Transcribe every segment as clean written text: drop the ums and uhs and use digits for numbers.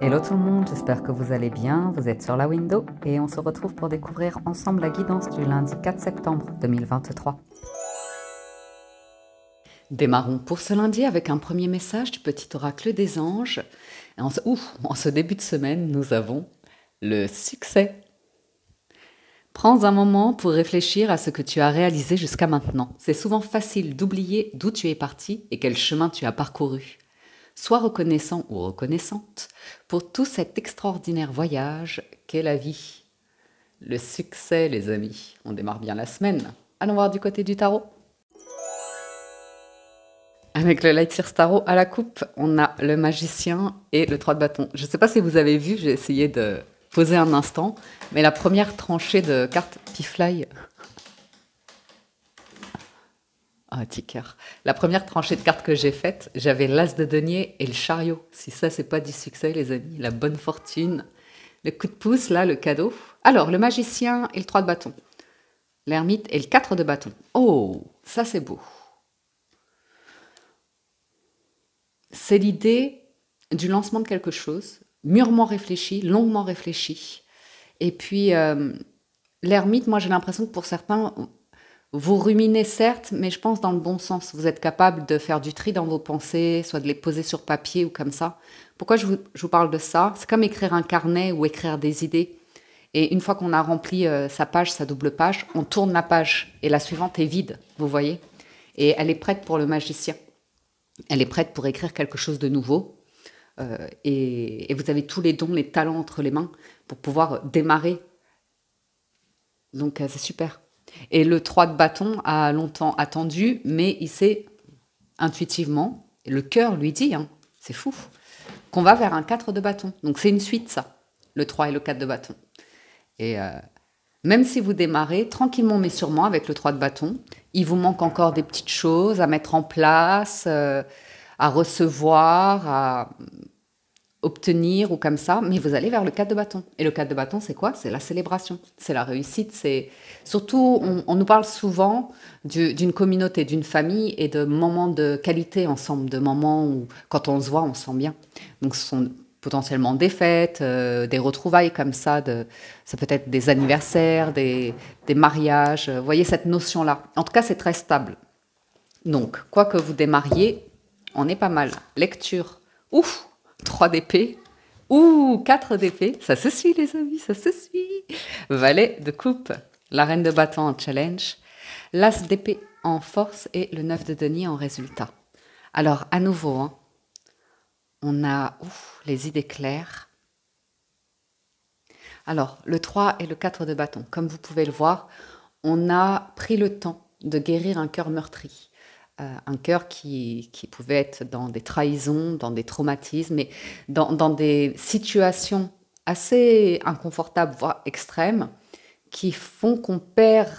Hello tout le monde, j'espère que vous allez bien, vous êtes sur la window et on se retrouve pour découvrir ensemble la guidance du lundi 4 septembre 2023. Démarrons pour ce lundi avec un premier message du petit oracle des anges. Et en ce début de semaine, nous avons le succès. Prends un moment pour réfléchir à ce que tu as réalisé jusqu'à maintenant. C'est souvent facile d'oublier d'où tu es parti et quel chemin tu as parcouru. Sois reconnaissant ou reconnaissante pour tout cet extraordinaire voyage qu'est la vie. Le succès, les amis. On démarre bien la semaine. Allons voir du côté du tarot. Avec le Light Sears Tarot à la coupe, on a le magicien et le 3 de bâton. Je ne sais pas si vous avez vu, j'ai essayé de poser un instant, mais la première tranchée de cartes Pifly... Ah, ticker. La première tranchée de cartes que j'ai faite, j'avais l'as de denier et le chariot. Si ça, c'est pas du succès, les amis, la bonne fortune, le coup de pouce, là, le cadeau. Alors, le magicien et le 3 de bâton. L'ermite et le 4 de bâton. Oh, ça, c'est beau. C'est l'idée du lancement de quelque chose, mûrement réfléchi, longuement réfléchi. Et puis, l'ermite, moi, j'ai l'impression que pour certains... Vous ruminez certes, mais je pense dans le bon sens. Vous êtes capable de faire du tri dans vos pensées, soit de les poser sur papier ou comme ça. Pourquoi je vous parle de ça? C'est comme écrire un carnet ou écrire des idées. Et une fois qu'on a rempli sa page, sa double page, on tourne la page et la suivante est vide, vous voyez? Et elle est prête pour le magicien. Elle est prête pour écrire quelque chose de nouveau. Et vous avez tous les dons, les talents entre les mains pour pouvoir démarrer. Donc c'est super. Et le 3 de bâton a longtemps attendu, mais il sait intuitivement, le cœur lui dit, hein, c'est fou, qu'on va vers un 4 de bâton. Donc c'est une suite ça, le 3 et le 4 de bâton. Et même si vous démarrez tranquillement mais sûrement avec le 3 de bâton, il vous manque encore des petites choses à mettre en place, à recevoir, à obtenir ou comme ça, mais vous allez vers le 4 de bâton. Et le 4 de bâton, c'est quoi? C'est la célébration, c'est la réussite. C'est surtout, on nous parle souvent d'une communauté, d'une famille et de moments de qualité ensemble, de moments où, quand on se voit, on se sent bien. Donc, ce sont potentiellement des fêtes, des retrouvailles comme ça, ça peut être des anniversaires, des mariages. Vous voyez cette notion-là. En tout cas, c'est très stable. Donc, quoi que vous démarriez, on est pas mal. Lecture, ouf! 3 d'épée, ou 4 d'épée, ça se suit les amis, ça se suit. Valet de coupe, la reine de bâton en challenge, l'as d'épée en force et le 9 de denier en résultat. Alors à nouveau, hein, on a les idées claires. Alors le 3 et le 4 de bâton, comme vous pouvez le voir, on a pris le temps de guérir un cœur meurtri. Un cœur qui pouvait être dans des trahisons, dans des traumatismes, mais dans des situations assez inconfortables, voire extrêmes, qui font qu'on perd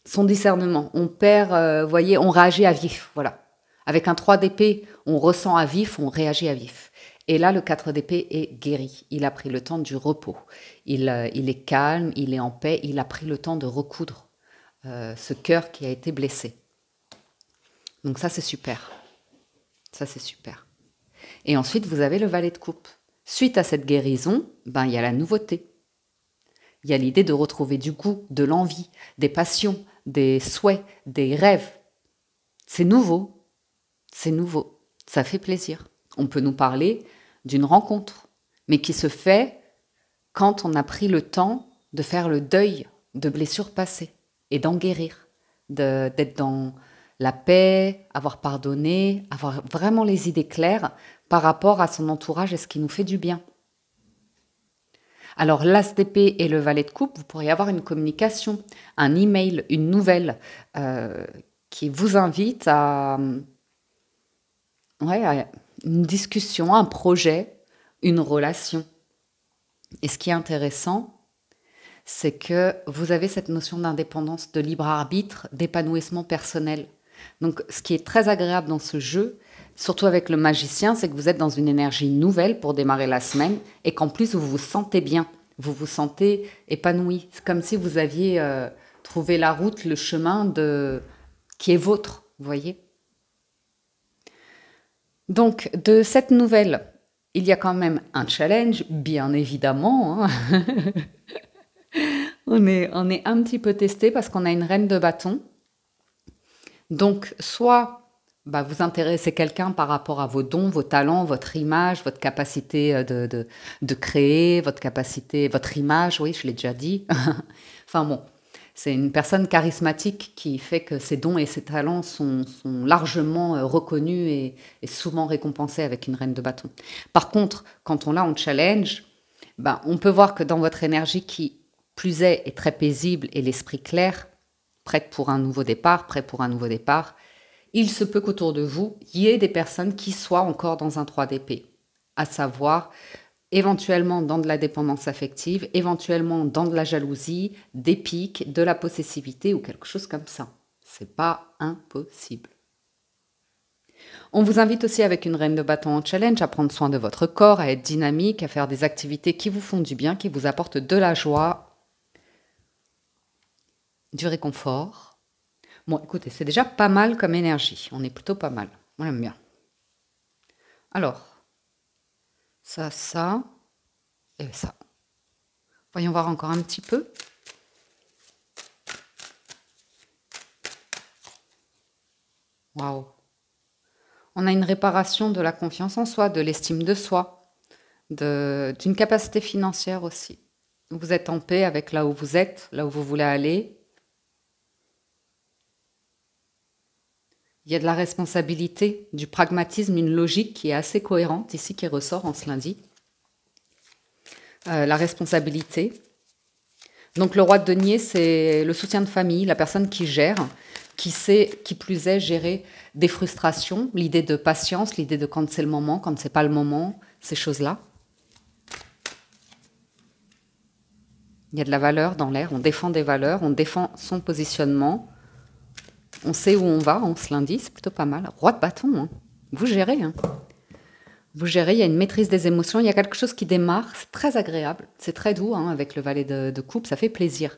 son discernement. On perd, voyez, on réagit à vif, voilà. Avec un 3 d'épée, on ressent à vif, on réagit à vif. Et là, le 4 d'épée est guéri. Il a pris le temps du repos. Il est calme, il est en paix, il a pris le temps de recoudre ce cœur qui a été blessé. Donc ça, c'est super. Ça, c'est super. Et ensuite, vous avez le valet de coupe. Suite à cette guérison, il y a la nouveauté. Il y a l'idée de retrouver du goût, de l'envie, des passions, des souhaits, des rêves. C'est nouveau. C'est nouveau. Ça fait plaisir. On peut nous parler d'une rencontre, mais qui se fait quand on a pris le temps de faire le deuil de blessures passées et d'en guérir, d'être dans la paix, avoir pardonné, avoir vraiment les idées claires par rapport à son entourage et ce qui nous fait du bien. Alors, l'as d'épée et le valet de coupe, vous pourriez avoir une communication, un email, une nouvelle qui vous invite à une discussion, un projet, une relation. Et ce qui est intéressant, c'est que vous avez cette notion d'indépendance, de libre arbitre, d'épanouissement personnel. Donc, ce qui est très agréable dans ce jeu, surtout avec le magicien, c'est que vous êtes dans une énergie nouvelle pour démarrer la semaine et qu'en plus, vous vous sentez bien, vous vous sentez épanoui. C'est comme si vous aviez trouvé la route, le chemin qui est vôtre, vous voyez. Donc, de cette nouvelle Il y a quand même un challenge, bien évidemment, hein. On est un petit peu testé parce qu'on a une reine de bâton. Donc, soit bah, vous intéressez quelqu'un par rapport à vos dons, vos talents, votre image, votre capacité de créer, votre capacité, votre image, oui, je l'ai déjà dit. Enfin bon, c'est une personne charismatique qui fait que ses dons et ses talents sont largement reconnus et souvent récompensés avec une reine de bâton. Par contre, quand on l'a en challenge, ben, on peut voir que dans votre énergie qui plus est très paisible et l'esprit clair, prête pour un nouveau départ, prêt pour un nouveau départ, il se peut qu'autour de vous, il y ait des personnes qui soient encore dans un 3 d'épée, à savoir éventuellement dans de la dépendance affective, éventuellement dans de la jalousie, des piques, de la possessivité ou quelque chose comme ça. C'est pas impossible. On vous invite aussi avec une reine de bâton en challenge à prendre soin de votre corps, à être dynamique, à faire des activités qui vous font du bien, qui vous apportent de la joie, du réconfort. Bon, écoutez, c'est déjà pas mal comme énergie. On est plutôt pas mal. On aime bien. Alors, ça et ça. Voyons voir encore un petit peu. Waouh. On a une réparation de la confiance en soi, de l'estime de soi, d'une capacité financière aussi. Vous êtes en paix avec là où vous êtes, là où vous voulez aller. Il y a de la responsabilité, du pragmatisme, une logique qui est assez cohérente ici, qui ressort en ce lundi. La responsabilité. Donc le roi de denier, c'est le soutien de famille, la personne qui gère, qui sait, qui plus est, gérer des frustrations, l'idée de patience, l'idée de quand c'est le moment, quand c'est pas le moment, ces choses-là. Il y a de la valeur dans l'air, on défend des valeurs, on défend son positionnement, on sait où on va, on se l'indique, c'est plutôt pas mal. Roi de bâton, hein. Vous gérez, hein. Vous gérez, il y a une maîtrise des émotions, il y a quelque chose qui démarre, c'est très agréable, c'est très doux hein, avec le valet de coupe, ça fait plaisir.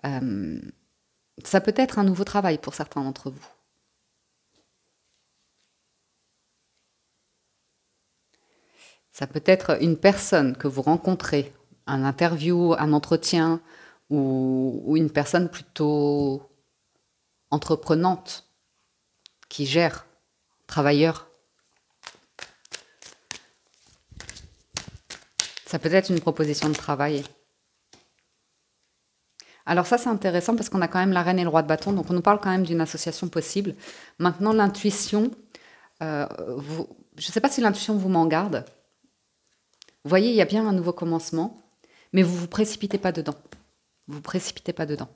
Ça peut être un nouveau travail pour certains d'entre vous. Ça peut être une personne que vous rencontrez, un interview, un entretien, ou une personne plutôt entreprenante, qui gère, travailleur. Ça peut être une proposition de travail. Alors ça, c'est intéressant parce qu'on a quand même la reine et le roi de bâton, donc on nous parle quand même d'une association possible. Maintenant, l'intuition, je ne sais pas si l'intuition vous m'en garde. Vous voyez, il y a bien un nouveau commencement, mais vous ne vous précipitez pas dedans. Vous ne précipitez pas dedans.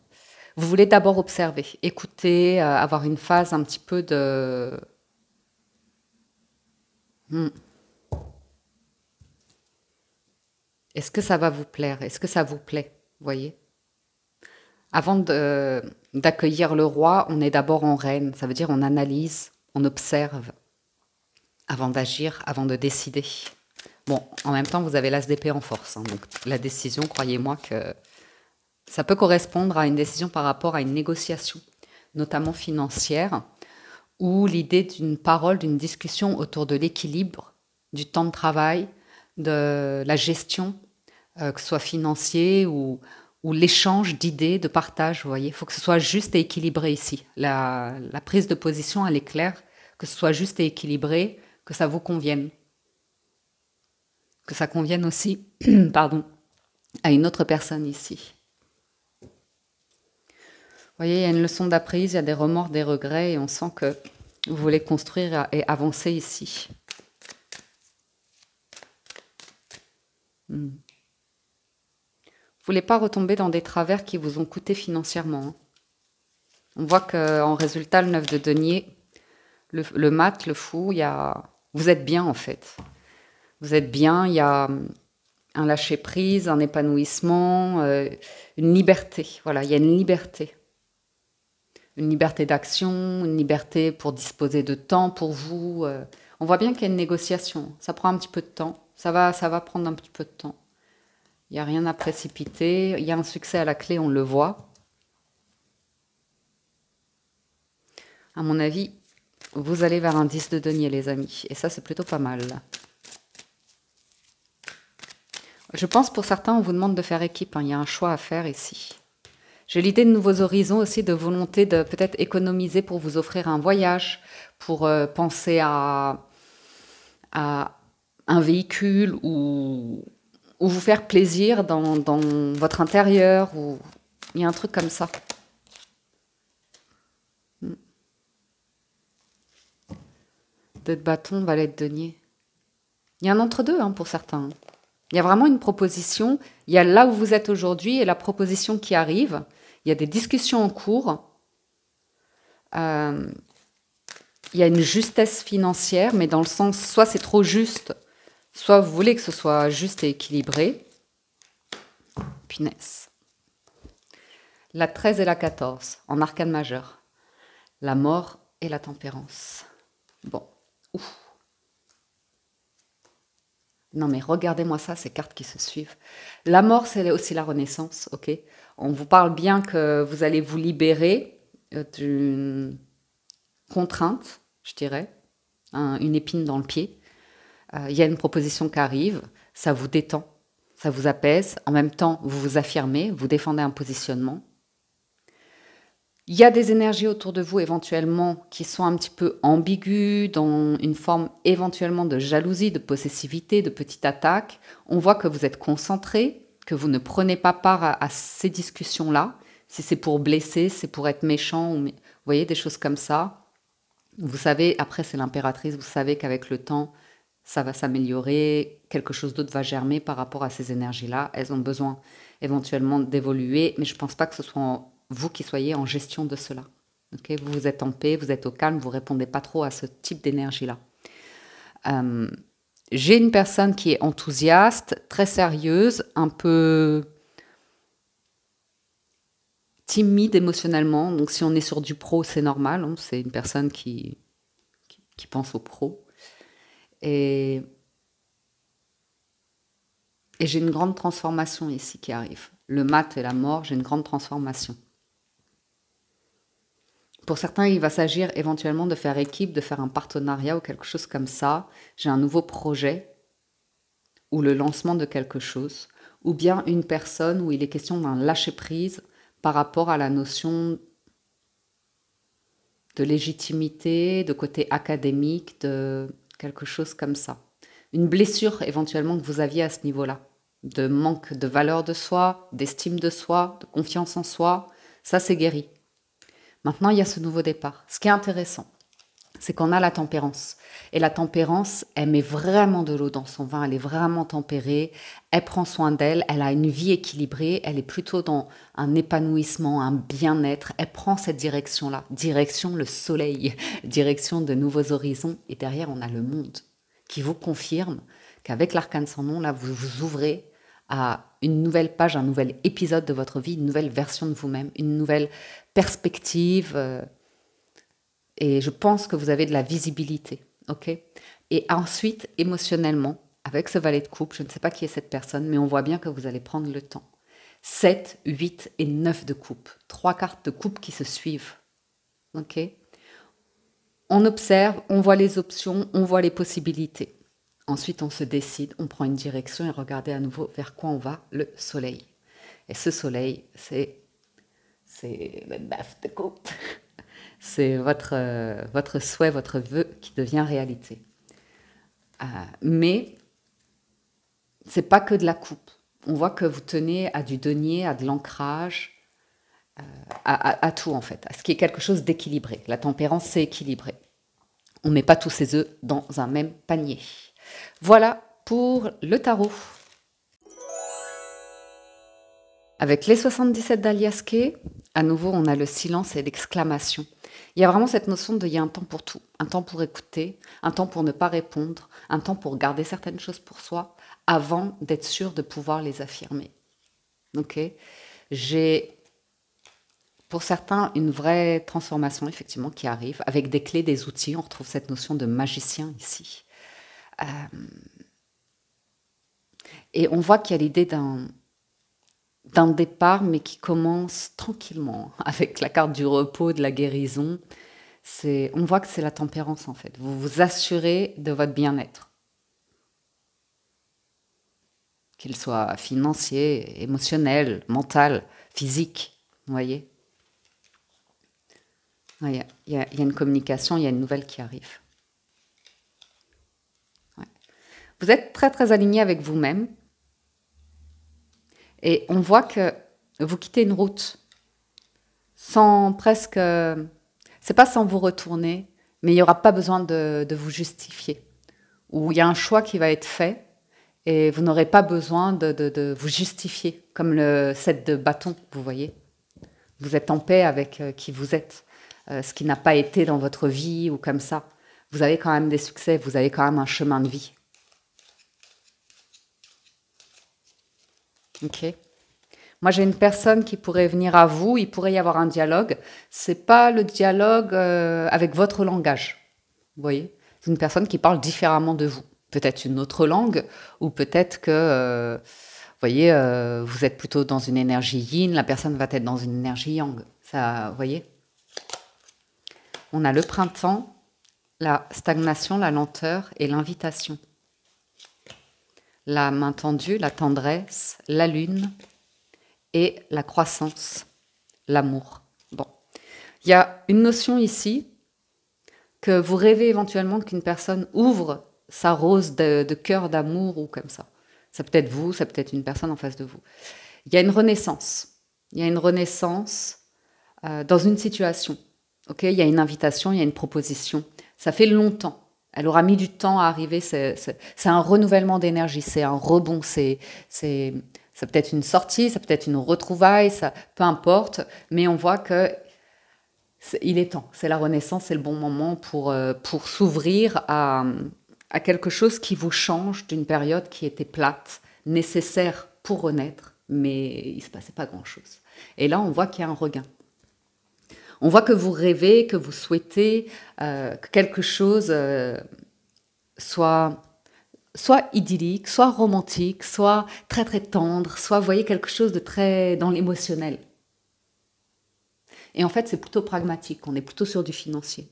Vous voulez d'abord observer, écouter, avoir une phase un petit peu de... Est-ce que ça va vous plaire? Est-ce que ça vous plaît? Vous voyez? Avant d'accueillir le roi, on est d'abord en reine. Ça veut dire on analyse, on observe, avant d'agir, avant de décider. Bon, en même temps, vous avez l'as d'épée en force. Hein, donc la décision, croyez-moi que ça peut correspondre à une décision par rapport à une négociation, notamment financière, ou l'idée d'une parole, d'une discussion autour de l'équilibre, du temps de travail, de la gestion, que ce soit financier ou l'échange d'idées, de partage, vous voyez. Il faut que ce soit juste et équilibré ici. La prise de position, elle est claire, que ce soit juste et équilibré, que ça vous convienne. Que ça convienne aussi, pardon, à une autre personne ici. Vous voyez, il y a une leçon d'apprise, il y a des remords, des regrets, et on sent que vous voulez construire et avancer ici. Vous ne voulez pas retomber dans des travers qui vous ont coûté financièrement. Hein. On voit qu'en résultat, le 9 de denier, le mat, le fou, vous êtes bien en fait. Vous êtes bien, il y a un lâcher-prise, un épanouissement, une liberté. Voilà, il y a une liberté. Une liberté d'action, une liberté pour disposer de temps pour vous. On voit bien qu'il y a une négociation. Ça prend un petit peu de temps. Ça va prendre un petit peu de temps. Il n'y a rien à précipiter. Il y a un succès à la clé, on le voit. À mon avis, vous allez vers un 10 de denier, les amis. Et ça, c'est plutôt pas mal. Je pense pour certains, on vous demande de faire équipe, hein. Il y a un choix à faire ici. J'ai l'idée de nouveaux horizons aussi, de volonté de peut-être économiser pour vous offrir un voyage, pour penser à un véhicule ou vous faire plaisir dans votre intérieur. Ou... Il y a un truc comme ça. Deux de bâton, valet de denier. Il y a un entre-deux hein, pour certains. Il y a vraiment une proposition. Il y a là où vous êtes aujourd'hui et la proposition qui arrive. Il y a des discussions en cours. Il y a une justesse financière, mais dans le sens, soit c'est trop juste, soit vous voulez que ce soit juste et équilibré. Punaise. La 13 et la 14, en arcane majeur. La mort et la tempérance. Bon. Ouf. Non mais regardez-moi ça, ces cartes qui se suivent. La mort, c'est aussi la renaissance, ok? On vous parle bien que vous allez vous libérer d'une contrainte, je dirais, une épine dans le pied. Il y a une proposition qui arrive, ça vous détend, ça vous apaise. En même temps, vous vous affirmez, vous défendez un positionnement. Il y a des énergies autour de vous éventuellement qui sont un petit peu ambiguës, dans une forme éventuellement de jalousie, de possessivité, de petite attaque. On voit que vous êtes concentré, que vous ne prenez pas part à ces discussions-là. Si c'est pour blesser, c'est pour être méchant, vous voyez, des choses comme ça. Vous savez, après c'est l'impératrice, vous savez qu'avec le temps, ça va s'améliorer, quelque chose d'autre va germer par rapport à ces énergies-là. Elles ont besoin éventuellement d'évoluer, mais je ne pense pas que ce soit vous qui soyez en gestion de cela. Okay, vous êtes en paix, vous êtes au calme, vous ne répondez pas trop à ce type d'énergie-là. J'ai une personne qui est enthousiaste, très sérieuse, un peu timide émotionnellement. Donc si on est sur du pro, c'est normal. Hein, c'est une personne qui pense au pro. Et j'ai une grande transformation ici qui arrive. Le mat et la mort, j'ai une grande transformation. Pour certains, il va s'agir éventuellement de faire équipe, de faire un partenariat ou quelque chose comme ça. J'ai un nouveau projet ou le lancement de quelque chose. Ou bien une personne où il est question d'un lâcher-prise par rapport à la notion de légitimité, de côté académique, de quelque chose comme ça. Une blessure éventuellement que vous aviez à ce niveau-là, de manque de valeur de soi, d'estime de soi, de confiance en soi, ça c'est guéri. Maintenant, il y a ce nouveau départ. Ce qui est intéressant, c'est qu'on a la tempérance. Et la tempérance, elle met vraiment de l'eau dans son vin, elle est vraiment tempérée, elle prend soin d'elle, elle a une vie équilibrée, elle est plutôt dans un épanouissement, un bien-être, elle prend cette direction-là, direction le soleil, direction de nouveaux horizons. Et derrière, on a le monde qui vous confirme qu'avec l'arcane sans nom, là, vous vous ouvrez à une nouvelle page, un nouvel épisode de votre vie, une nouvelle version de vous-même, une nouvelle perspective. Et je pense que vous avez de la visibilité. Ok. Et ensuite, émotionnellement, avec ce valet de coupe, je ne sais pas qui est cette personne, mais on voit bien que vous allez prendre le temps. 7, 8 et 9 de coupe. 3 cartes de coupe qui se suivent. Ok. On observe, on voit les options, on voit les possibilités. Ensuite, on se décide, on prend une direction et regardez à nouveau vers quoi on va, le soleil. Et ce soleil, c'est le 9 de coupe. C'est votre souhait, votre vœu qui devient réalité. Mais c'est pas que de la coupe. On voit que vous tenez à du denier, à de l'ancrage, à tout en fait, à ce qui est quelque chose d'équilibré. La tempérance, c'est équilibré. On ne met pas tous ses œufs dans un même panier. Voilà pour le tarot. Avec les 77 d'Aliasqué, à nouveau, on a le silence et l'exclamation. Il y a vraiment cette notion de il y a un temps pour tout, un temps pour écouter, un temps pour ne pas répondre, un temps pour garder certaines choses pour soi, avant d'être sûr de pouvoir les affirmer. Ok. J'ai, pour certains, une vraie transformation, effectivement, qui arrive, avec des clés, des outils. On retrouve cette notion de magicien ici. Et on voit qu'il y a l'idée d'un départ, mais qui commence tranquillement, avec la carte du repos, de la guérison. On voit que c'est la tempérance, en fait. Vous vous assurez de votre bien-être. qu'il soit financier, émotionnel, mental, physique, vous voyez. Ouais, il y a une communication, il y a une nouvelle qui arrive. Ouais. Vous êtes très très aligné avec vous-même et on voit que vous quittez une route sans presque... c'est pas sans vous retourner, mais il n'y aura pas besoin de vous justifier. Ou il y a un choix qui va être fait et vous n'aurez pas besoin de vous justifier, comme le 7 de bâton, vous voyez. Vous êtes en paix avec qui vous êtes, ce qui n'a pas été dans votre vie ou comme ça. Vous avez quand même des succès, vous avez quand même un chemin de vie. Ok. Moi, j'ai une personne qui pourrait venir à vous, il pourrait y avoir un dialogue. C'est pas le dialogue avec votre langage, vous voyez. C'est une personne qui parle différemment de vous. Peut-être une autre langue, ou peut-être que, vous voyez, vous êtes plutôt dans une énergie yin, la personne va être dans une énergie yang. Ça, vous voyez. On a le printemps, la stagnation, la lenteur et l'invitation. La main tendue, la tendresse, la lune et la croissance, l'amour. Bon, il y a une notion ici que vous rêvez éventuellement qu'une personne ouvre sa rose de cœur d'amour ou comme ça. Ça peut être vous, ça peut être une personne en face de vous. Il y a une renaissance. Il y a une renaissance dans une situation. Okay, il y a une invitation, il y a une proposition. Ça fait longtemps. Elle aura mis du temps à arriver. C'est un renouvellement d'énergie, c'est un rebond. Ça peut être une sortie, ça peut être une retrouvaille, ça, peu importe. Mais on voit que il est temps. C'est la renaissance, c'est le bon moment pour s'ouvrir à quelque chose qui vous change d'une période qui était plate, nécessaire pour renaître, mais il ne se passait pas grand-chose. Et là, on voit qu'il y a un regain. On voit que vous rêvez, que vous souhaitez que quelque chose soit idyllique, soit romantique, soit très très tendre, soit vous voyez quelque chose de très dans l'émotionnel. Et en fait, c'est plutôt pragmatique, on est plutôt sur du financier.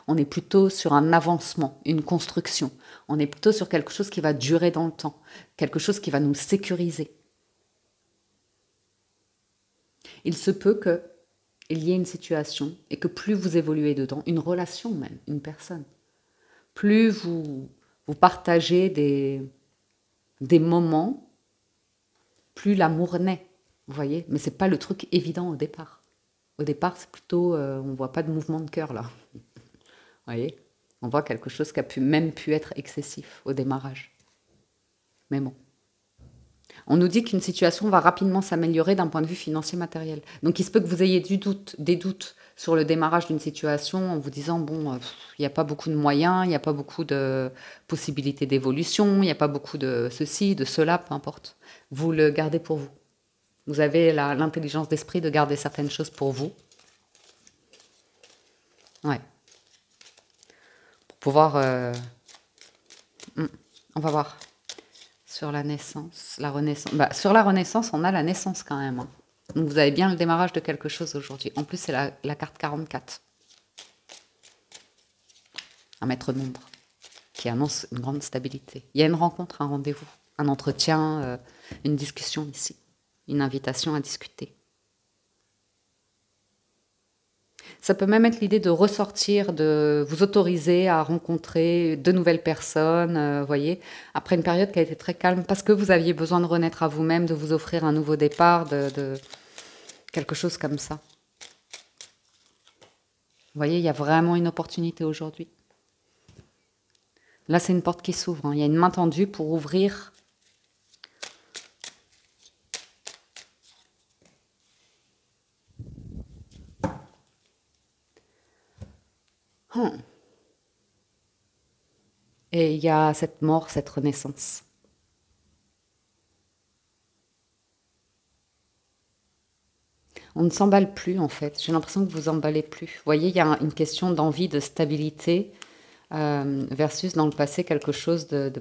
On est plutôt sur un avancement, une construction. On est plutôt sur quelque chose qui va durer dans le temps, quelque chose qui va nous sécuriser. Il se peut qu'il y ait une situation et que plus vous évoluez dedans, une relation même, une personne, plus vous partagez des moments, plus l'amour naît, vous voyez. Mais ce n'est pas le truc évident au départ. Au départ, c'est plutôt, on ne voit pas de mouvement de cœur là. Vous voyez, on voit quelque chose qui a même pu être excessif au démarrage. Mais bon. On nous dit qu'une situation va rapidement s'améliorer d'un point de vue financier matériel. Donc il se peut que vous ayez des doutes sur le démarrage d'une situation en vous disant, bon, il n'y a pas beaucoup de moyens, il n'y a pas beaucoup de possibilités d'évolution, il n'y a pas beaucoup de ceci, de cela, peu importe. Vous le gardez pour vous. Vous avez l'intelligence d'esprit de garder certaines choses pour vous. Ouais. Pour pouvoir... on va voir. Sur la naissance, la renaissance. Bah, sur la renaissance, on a la naissance quand même. Hein. Donc vous avez bien le démarrage de quelque chose aujourd'hui. En plus, c'est la carte 44. Un maître d'ombre qui annonce une grande stabilité. Il y a une rencontre, un rendez-vous, un entretien, une discussion ici. Une invitation à discuter. Ça peut même être l'idée de ressortir, de vous autoriser à rencontrer de nouvelles personnes, voyez, après une période qui a été très calme, parce que vous aviez besoin de renaître à vous-même, de vous offrir un nouveau départ, de quelque chose comme ça. Vous voyez, il y a vraiment une opportunité aujourd'hui. Là, c'est une porte qui s'ouvre. Hein. Il y a une main tendue pour ouvrir. Et il y a cette mort, cette renaissance. On ne s'emballe plus, en fait. J'ai l'impression que vous emballez plus. Vous voyez, il y a une question d'envie, de stabilité, versus dans le passé quelque chose de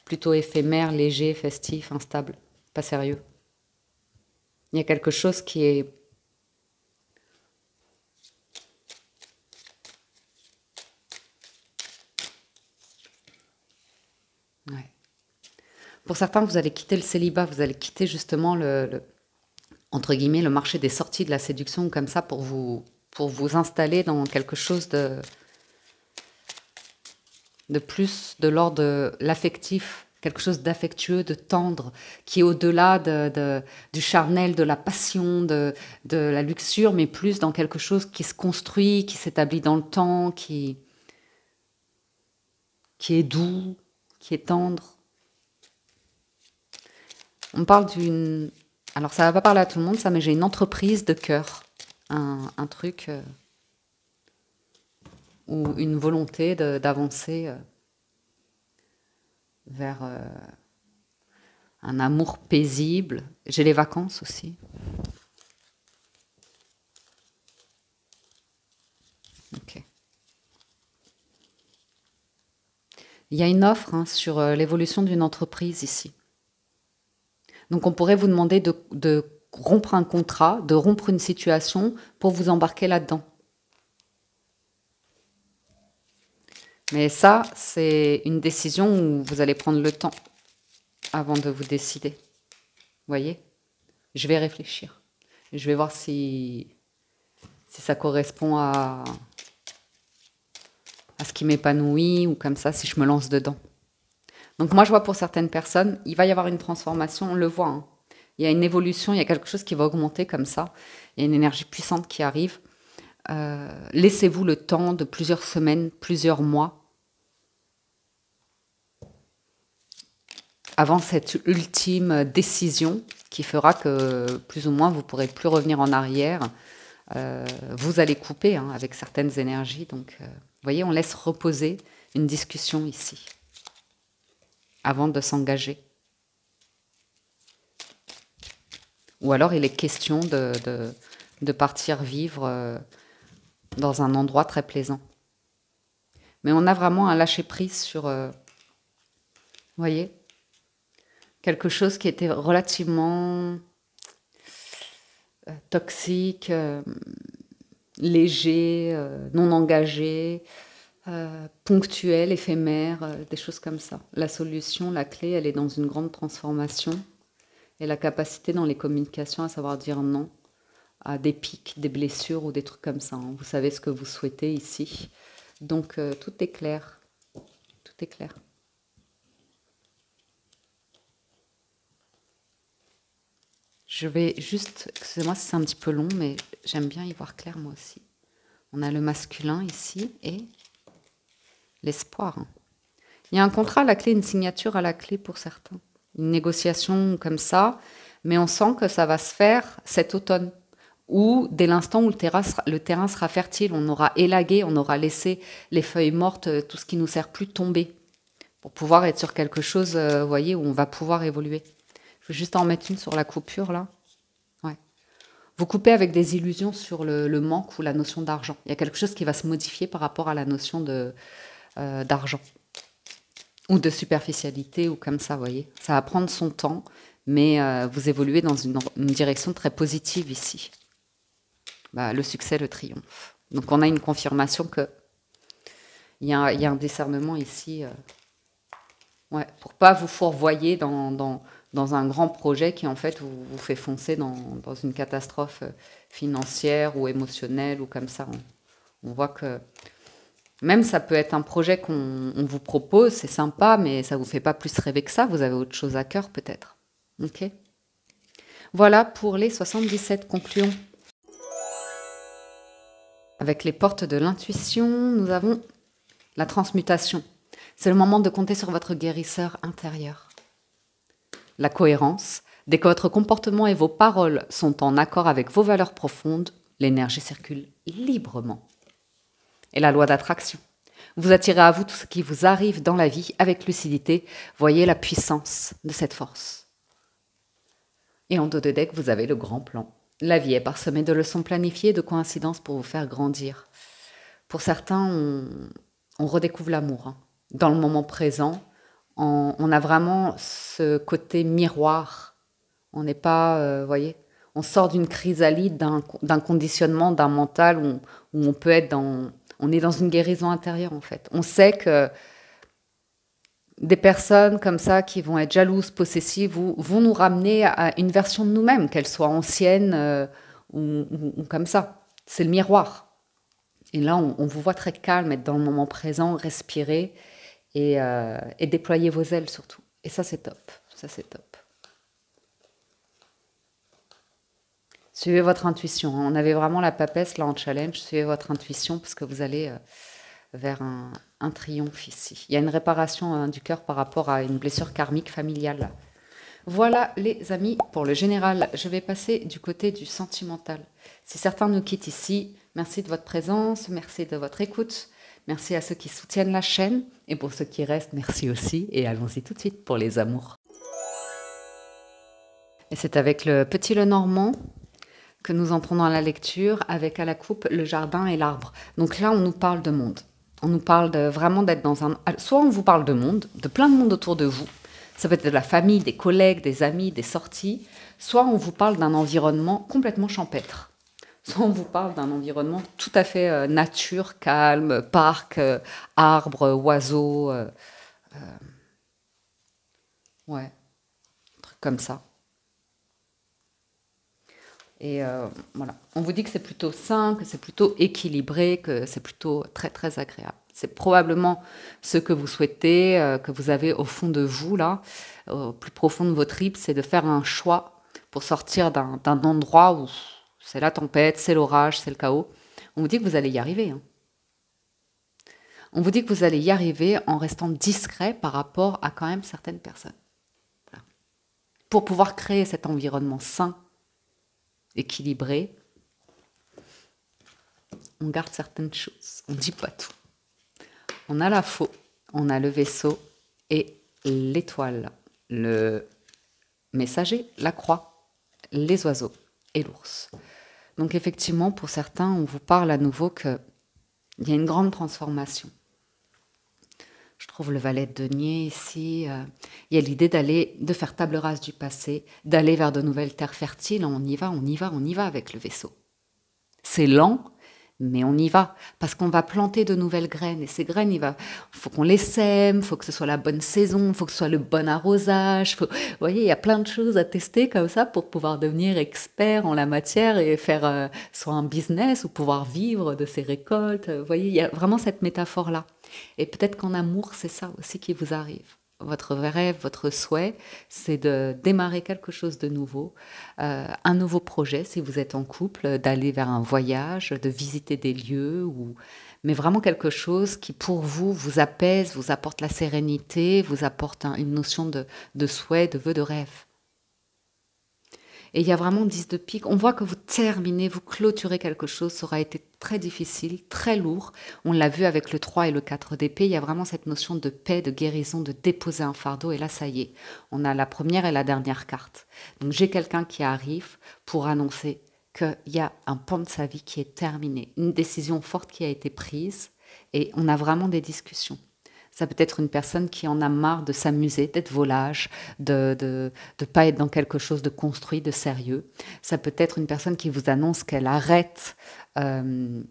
plutôt éphémère, léger, festif, instable, pas sérieux. Il y a quelque chose qui est... Ouais. Pour certains, vous allez quitter le célibat, vous allez quitter justement entre guillemets, le marché des sorties de la séduction comme ça pour vous installer dans quelque chose de plus de l'ordre de l'affectif, quelque chose d'affectueux, de tendre, qui est au-delà du charnel, de la passion, de la luxure, mais plus dans quelque chose qui se construit, qui s'établit dans le temps, qui est doux, qui est tendre. On parle d'une... Alors ça va pas parler à tout le monde ça, mais j'ai une entreprise de cœur, un truc... ou une volonté d'avancer vers un amour paisible. J'ai les vacances aussi. Ok. Il y a une offre sur l'évolution d'une entreprise ici. Donc on pourrait vous demander de rompre un contrat, de rompre une situation pour vous embarquer là-dedans. Mais ça, c'est une décision où vous allez prendre le temps avant de vous décider. Vous voyez? Je vais réfléchir. Je vais voir si ça correspond à ce qui m'épanouit ou comme ça, si je me lance dedans. Donc moi, je vois pour certaines personnes, il va y avoir une transformation, on le voit. Hein. Il y a une évolution, il y a quelque chose qui va augmenter comme ça. Il y a une énergie puissante qui arrive. Laissez-vous le temps de plusieurs semaines, plusieurs mois, avant cette ultime décision qui fera que plus ou moins vous ne pourrez plus revenir en arrière. Vous allez couper avec certaines énergies. Donc, vous voyez, on laisse reposer une discussion ici avant de s'engager. Ou alors, il est question de partir vivre dans un endroit très plaisant. Mais on a vraiment un lâcher-prise sur... vous voyez, quelque chose qui était relativement toxique, léger, non engagé, ponctuel, éphémère, des choses comme ça. La solution, la clé, elle est dans une grande transformation et la capacité dans les communications à savoir dire non à des pics, des blessures ou des trucs comme ça. Vous savez ce que vous souhaitez ici. Donc, tout est clair. Tout est clair. Je vais juste, excusez-moi si c'est un petit peu long, mais j'aime bien y voir clair moi aussi. On a le masculin ici et l'espoir. Il y a un contrat à la clé, une signature à la clé pour certains. Une négociation comme ça, mais on sent que ça va se faire cet automne. Ou dès l'instant où le terrain sera fertile, on aura élagué, on aura laissé les feuilles mortes, tout ce qui ne nous sert plus tomber, pour pouvoir être sur quelque chose, vous voyez, où on va pouvoir évoluer. Je vais juste en mettre une sur la coupure, là. Ouais. Vous coupez avec des illusions sur le manque ou la notion d'argent. Il y a quelque chose qui va se modifier par rapport à la notion d'argent. Ou de superficialité, ou comme ça, vous voyez. Ça va prendre son temps, mais vous évoluez dans une direction très positive ici. Le succès, le triomphe. Donc on a une confirmation que il y a un discernement ici. Ouais, pour pas vous fourvoyer dans un grand projet qui en fait vous fait foncer dans une catastrophe financière ou émotionnelle ou comme ça. On voit que même ça peut être un projet qu'on vous propose, c'est sympa, mais ça vous fait pas plus rêver que ça. Vous avez autre chose à cœur peut-être. Ok. Voilà pour les 77 conclusions. Avec les portes de l'intuition, nous avons la transmutation. C'est le moment de compter sur votre guérisseur intérieur. La cohérence. Dès que votre comportement et vos paroles sont en accord avec vos valeurs profondes, l'énergie circule librement. Et la loi d'attraction. Vous attirez à vous tout ce qui vous arrive dans la vie avec lucidité. Voyez la puissance de cette force. Et en dos de deck, vous avez le grand plan. La vie est parsemée de leçons planifiées et de coïncidences pour vous faire grandir. Pour certains, on redécouvre l'amour. Dans le moment présent, on a vraiment ce côté miroir. On n'est pas, voyez, on sort d'une chrysalide, d'un conditionnement, d'un mental où on peut être on est dans une guérison intérieure en fait. On sait que Des personnes comme ça qui vont être jalouses, possessives, ou vont nous ramener à une version de nous-mêmes, qu'elle soit ancienne ou comme ça. C'est le miroir. Et là, on vous voit très calme, être dans le moment présent, respirer et déployer vos ailes surtout. Et ça, c'est top. Ça, c'est top. Suivez votre intuition. On avait vraiment la papesse là en challenge. Suivez votre intuition parce que vous allez vers un triomphe ici. Il y a une réparation du cœur par rapport à une blessure karmique familiale. Voilà les amis, pour le général, je vais passer du côté du sentimental. Si certains nous quittent ici, merci de votre présence, merci de votre écoute, merci à ceux qui soutiennent la chaîne, et pour ceux qui restent, merci aussi, et allons-y tout de suite pour les amours. Et c'est avec le petit Lenormand que nous entrons dans la lecture, avec à la coupe le jardin et l'arbre. Donc là, on nous parle de monde. On nous parle vraiment d'être dans un... Soit on vous parle de monde, de plein de monde autour de vous, ça peut être de la famille, des collègues, des amis, des sorties, soit on vous parle d'un environnement complètement champêtre. Soit on vous parle d'un environnement tout à fait nature, calme, parc, arbres, oiseaux, ouais, un truc comme ça. Et voilà, on vous dit que c'est plutôt sain, que c'est plutôt équilibré, que c'est plutôt très très agréable. C'est probablement ce que vous souhaitez, que vous avez au fond de vous, là, au plus profond de vos tripes, c'est de faire un choix pour sortir d'un endroit où c'est la tempête, c'est l'orage, c'est le chaos. On vous dit que vous allez y arriver. Hein. On vous dit que vous allez y arriver en restant discret par rapport à quand même certaines personnes. Voilà. Pour pouvoir créer cet environnement sain, équilibré, on garde certaines choses, on ne dit pas tout. On a la faux, on a le vaisseau et l'étoile, le messager, la croix, les oiseaux et l'ours. Donc effectivement, pour certains, on vous parle à nouveau qu'il y a une grande transformation. Je trouve le valet de denier ici. Il y a l'idée de faire table rase du passé, d'aller vers de nouvelles terres fertiles. On y va, on y va, on y va avec le vaisseau. C'est lent, mais on y va, parce qu'on va planter de nouvelles graines. Et ces graines, il faut qu'on les sème, il faut que ce soit la bonne saison, il faut que ce soit le bon arrosage. Vous voyez, il y a plein de choses à tester comme ça pour pouvoir devenir expert en la matière et faire soit un business ou pouvoir vivre de ces récoltes. Vous voyez, il y a vraiment cette métaphore-là. Et peut-être qu'en amour, c'est ça aussi qui vous arrive. Votre rêve, votre souhait, c'est de démarrer quelque chose de nouveau, un nouveau projet si vous êtes en couple, d'aller vers un voyage, de visiter des lieux, mais vraiment quelque chose qui pour vous vous apaise, vous apporte la sérénité, vous apporte une notion de souhait, de vœu, de rêve. Et il y a vraiment 10 de pique. On voit que vous terminez, vous clôturez quelque chose. Ça aura été très difficile, très lourd. On l'a vu avec le 3 et le 4 d'épée. Il y a vraiment cette notion de paix, de guérison, de déposer un fardeau. Et là, ça y est, on a la première et la dernière carte. Donc j'ai quelqu'un qui arrive pour annoncer qu'il y a un pan de sa vie qui est terminé. Une décision forte qui a été prise. Et on a vraiment des discussions. Ça peut être une personne qui en a marre de s'amuser, d'être volage, de pas être dans quelque chose de construit, de sérieux. Ça peut être une personne qui vous annonce qu'elle arrête un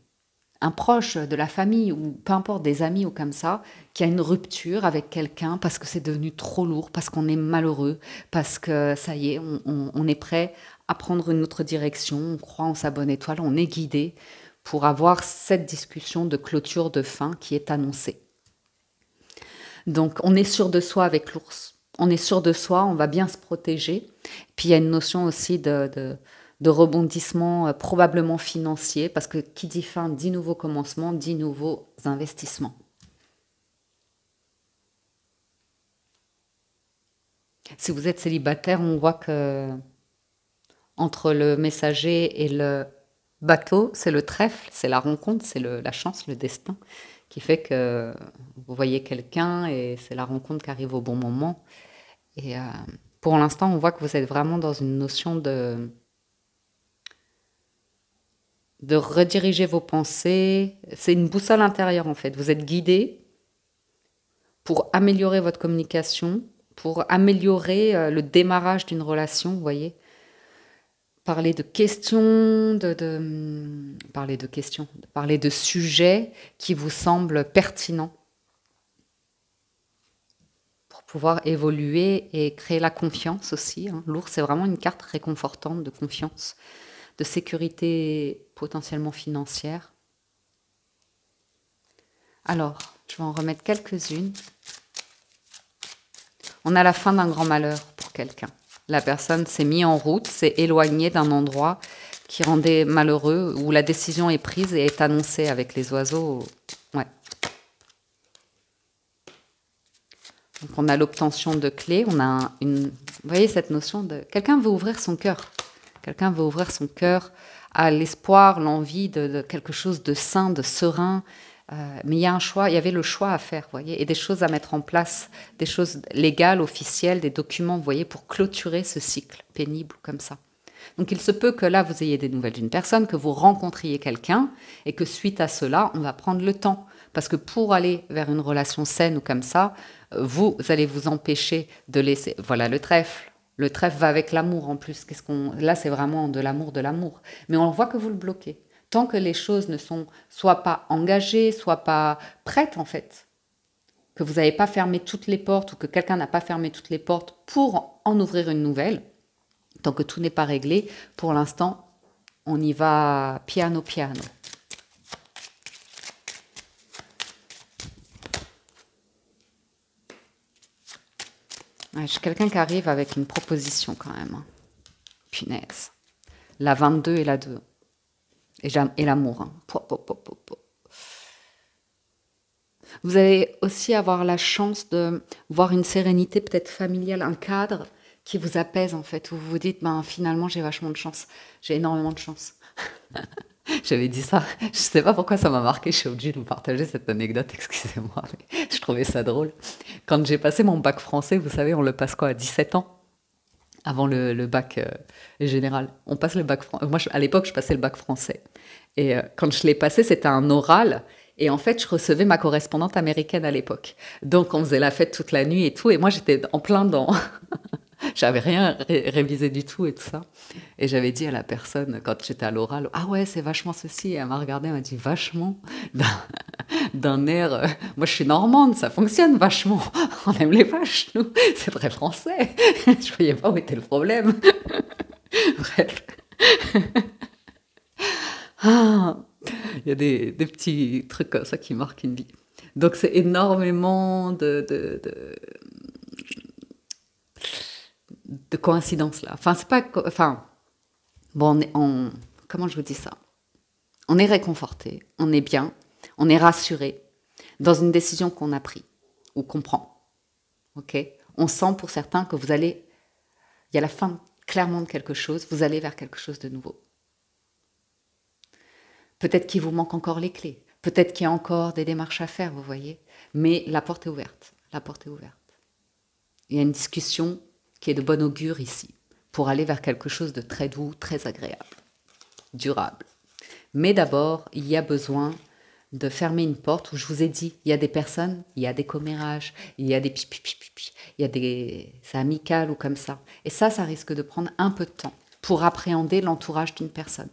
proche de la famille ou peu importe des amis ou comme ça, qui a une rupture avec quelqu'un parce que c'est devenu trop lourd, parce qu'on est malheureux, parce que ça y est, on est prêt à prendre une autre direction, on croit en sa bonne étoile, on est guidé pour avoir cette discussion de clôture de fin qui est annoncée. Donc, on est sûr de soi avec l'ours. On est sûr de soi, on va bien se protéger. Puis, il y a une notion aussi de rebondissement probablement financier, parce que qui dit fin dit nouveau commencement, dit nouveaux investissements. Si vous êtes célibataire, on voit que entre le messager et le bateau, c'est le trèfle, c'est la rencontre, c'est la chance, le destin, qui fait que vous voyez quelqu'un et c'est la rencontre qui arrive au bon moment. Et pour l'instant, on voit que vous êtes vraiment dans une notion de rediriger vos pensées. C'est une boussole intérieure en fait. Vous êtes guidé pour améliorer votre communication, pour améliorer le démarrage d'une relation, vous voyez. Parler de questions, parler de sujets qui vous semblent pertinents. pouvoir évoluer et créer la confiance aussi, hein. L'ours, c'est vraiment une carte réconfortante de confiance, de sécurité potentiellement financière. Alors, je vais en remettre quelques-unes. On a la fin d'un grand malheur pour quelqu'un. La personne s'est mise en route, s'est éloignée d'un endroit qui rendait malheureux, où la décision est prise et est annoncée avec les oiseaux. Ouais. Donc on a l'obtention de clés, on a une... Vous voyez cette notion de... Quelqu'un veut ouvrir son cœur. Quelqu'un veut ouvrir son cœur à l'espoir, l'envie de quelque chose de sain, de serein. Mais il y a un choix, il y avait le choix à faire, vous voyez, et des choses à mettre en place, des choses légales, officielles, des documents, vous voyez, pour clôturer ce cycle pénible comme ça. Donc il se peut que là, vous ayez des nouvelles d'une personne, que vous rencontriez quelqu'un, et que suite à cela, on va prendre le temps. Parce que pour aller vers une relation saine ou comme ça, vous allez vous empêcher de laisser... Voilà, le trèfle. Le trèfle va avec l'amour en plus. Là, c'est vraiment de l'amour, de l'amour. Mais on voit que vous le bloquez. Tant que les choses ne sont soit pas engagées, soit pas prêtes en fait, que vous n'avez pas fermé toutes les portes ou que quelqu'un n'a pas fermé toutes les portes pour en ouvrir une nouvelle, tant que tout n'est pas réglé, pour l'instant, on y va piano piano. Ouais, j'ai quelqu'un qui arrive avec une proposition quand même. Hein. Punaise. La 22 et la 2. Et l'amour. Hein. Vous allez aussi avoir la chance de voir une sérénité peut-être familiale, un cadre qui vous apaise en fait, où vous vous dites, ben, finalement j'ai vachement de chance, j'ai énormément de chance. J'avais dit ça, je ne sais pas pourquoi ça m'a marqué, je suis obligée de vous partager cette anecdote, excusez-moi, mais je trouvais ça drôle. Quand j'ai passé mon bac français, vous savez, on le passe quoi, à 17 ans avant le bac général. On passe le bac français. Moi, à l'époque, je passais le bac français. Et quand je l'ai passé, c'était un oral. Et en fait, je recevais ma correspondante américaine à l'époque. Donc, on faisait la fête toute la nuit et tout. Et moi, j'étais en plein dans... J'avais rien révisé du tout et tout ça. Et j'avais dit à la personne, quand j'étais à l'oral, « Ah ouais, c'est vachement ceci. » Et elle m'a regardé, elle m'a dit « Vachement ?» d'un air... moi, je suis normande, ça fonctionne vachement. On aime les vaches, nous. C'est très français. Je voyais pas où était le problème. Bref. Ah, il y a des petits trucs comme ça qui marquent une vie. Donc, c'est énormément de coïncidences, là. Enfin, c'est pas... Enfin, bon, comment je vous dis ça? On est réconforté, on est bien, on est rassuré dans une décision qu'on a prise ou qu'on prend. Ok? On sent pour certains que vous allez... Il y a la fin clairement de quelque chose, vous allez vers quelque chose de nouveau. Peut-être qu'il vous manque encore les clés, peut-être qu'il y a encore des démarches à faire, vous voyez. Mais la porte est ouverte, la porte est ouverte. Il y a une discussion qui est de bon augure ici, pour aller vers quelque chose de très doux, très agréable, durable. Mais d'abord, il y a besoin de fermer une porte où je vous ai dit, il y a des personnes, il y a des commérages, il y a des pipi, il y a des... C'est amical ou comme ça. Et ça risque de prendre un peu de temps pour appréhender l'entourage d'une personne.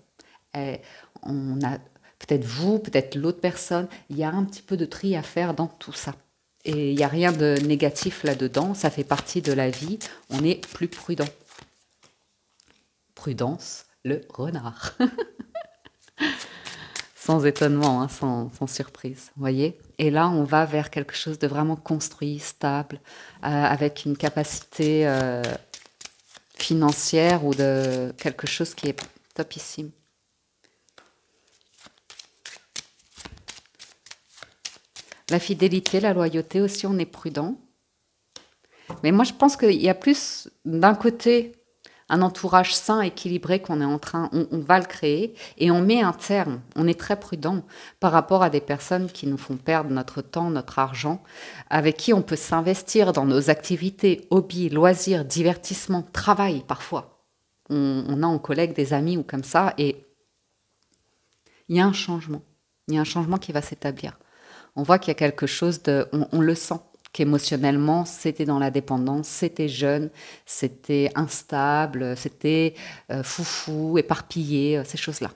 Et on a peut-être vous, peut-être l'autre personne, il y a un petit peu de tri à faire dans tout ça. Et il n'y a rien de négatif là-dedans, ça fait partie de la vie, on est plus prudent. Prudence, le renard. Sans étonnement, hein, sans surprise, vous voyez. Et là, on va vers quelque chose de vraiment construit, stable, avec une capacité financière ou de quelque chose qui est topissime. La fidélité, la loyauté aussi, on est prudent. Mais moi, je pense qu'il y a plus d'un côté un entourage sain, équilibré qu'on est en train, on va le créer et on met un terme. On est très prudent par rapport à des personnes qui nous font perdre notre temps, notre argent, avec qui on peut s'investir dans nos activités, hobbies, loisirs, divertissements, travail parfois. On a en collègue des amis ou comme ça et il y a un changement. Il y a un changement qui va s'établir. On voit qu'il y a quelque chose de... On le sent, qu'émotionnellement, c'était dans la dépendance, c'était jeune, c'était instable, c'était foufou, éparpillé, ces choses-là.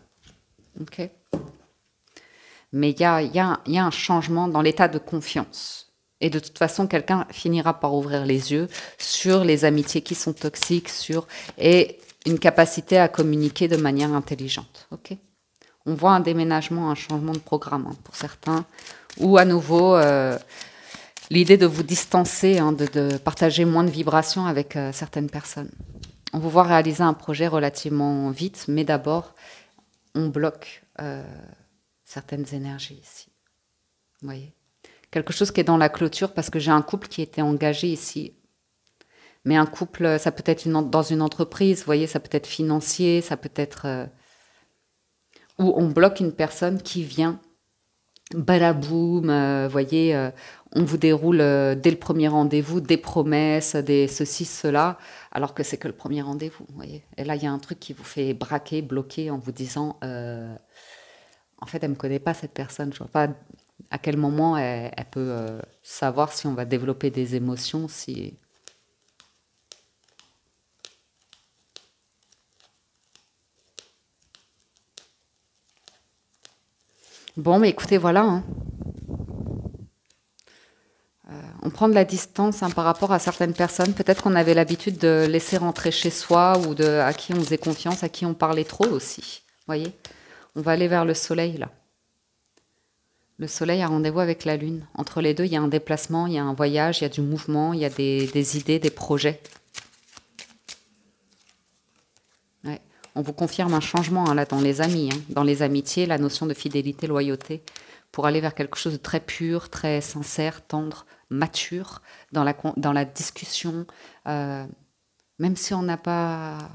Okay. Mais il y a un changement dans l'état de confiance. Et de toute façon, quelqu'un finira par ouvrir les yeux sur les amitiés qui sont toxiques, et une capacité à communiquer de manière intelligente. Ok. On voit un déménagement, un changement de programme pour certains, ou à nouveau l'idée de vous distancer, de partager moins de vibrations avec certaines personnes. On vous voit réaliser un projet relativement vite, mais d'abord, on bloque certaines énergies ici. Vous voyez ? Quelque chose qui est dans la clôture, parce que j'ai un couple qui était engagé ici. Mais un couple, ça peut être dans une entreprise, vous voyez, ça peut être financier, ça peut être... où on bloque une personne qui vient, balaboum, voyez, on vous déroule dès le premier rendez-vous des promesses, des ceci, cela, alors que c'est que le premier rendez-vous, vous voyez. Et là, il y a un truc qui vous fait braquer, bloquer en vous disant, en fait, elle ne me connaît pas, cette personne, je ne vois pas à quel moment elle peut savoir si on va développer des émotions, si... Bon, mais écoutez, voilà. On prend de la distance par rapport à certaines personnes. Peut-être qu'on avait l'habitude de laisser rentrer chez soi ou à qui on faisait confiance, à qui on parlait trop aussi. Voyez ? On va aller vers le soleil, là. Le soleil a rendez-vous avec la lune. Entre les deux, il y a un déplacement, il y a un voyage, il y a du mouvement, il y a des idées, des projets. Ouais. On vous confirme un changement là, dans les amis, dans les amitiés, la notion de fidélité, loyauté, pour aller vers quelque chose de très pur, très sincère, tendre, mature, dans la discussion, même si on n'a pas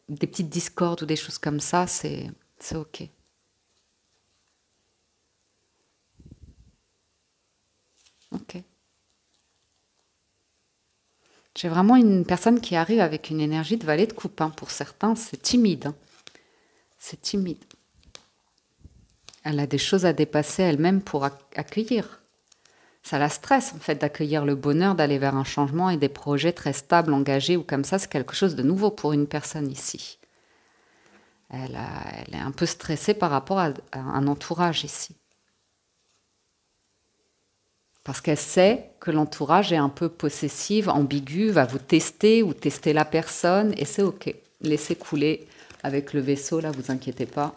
des petites discordes ou des choses comme ça, c'est ok. Ok. J'ai vraiment une personne qui arrive avec une énergie de valet de coupe. Pour certains, c'est timide. C'est timide. Elle a des choses à dépasser elle-même pour accueillir. Ça la stresse, en fait, d'accueillir le bonheur, d'aller vers un changement et des projets très stables, engagés ou comme ça. C'est quelque chose de nouveau pour une personne ici. Elle est un peu stressée par rapport à un entourage ici. Parce qu'elle sait que l'entourage est un peu possessif, ambigu, va vous tester ou tester la personne, et c'est ok. Laissez couler avec le vaisseau, là, vous inquiétez pas.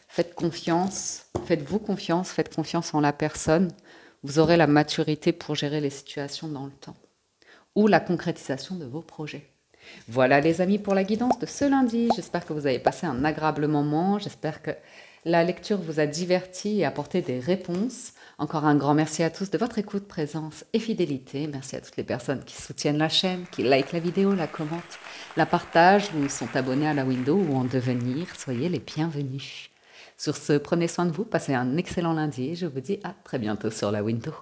Faites confiance, faites-vous confiance, faites confiance en la personne. Vous aurez la maturité pour gérer les situations dans le temps. Ou la concrétisation de vos projets. Voilà les amis pour la guidance de ce lundi. J'espère que vous avez passé un agréable moment. J'espère que la lecture vous a diverti et apporté des réponses. Encore un grand merci à tous de votre écoute, présence et fidélité. Merci à toutes les personnes qui soutiennent la chaîne, qui likent la vidéo, la commentent, la partagent ou sont abonnés à la window ou en devenir. Soyez les bienvenus. Sur ce, prenez soin de vous, passez un excellent lundi et je vous dis à très bientôt sur la window.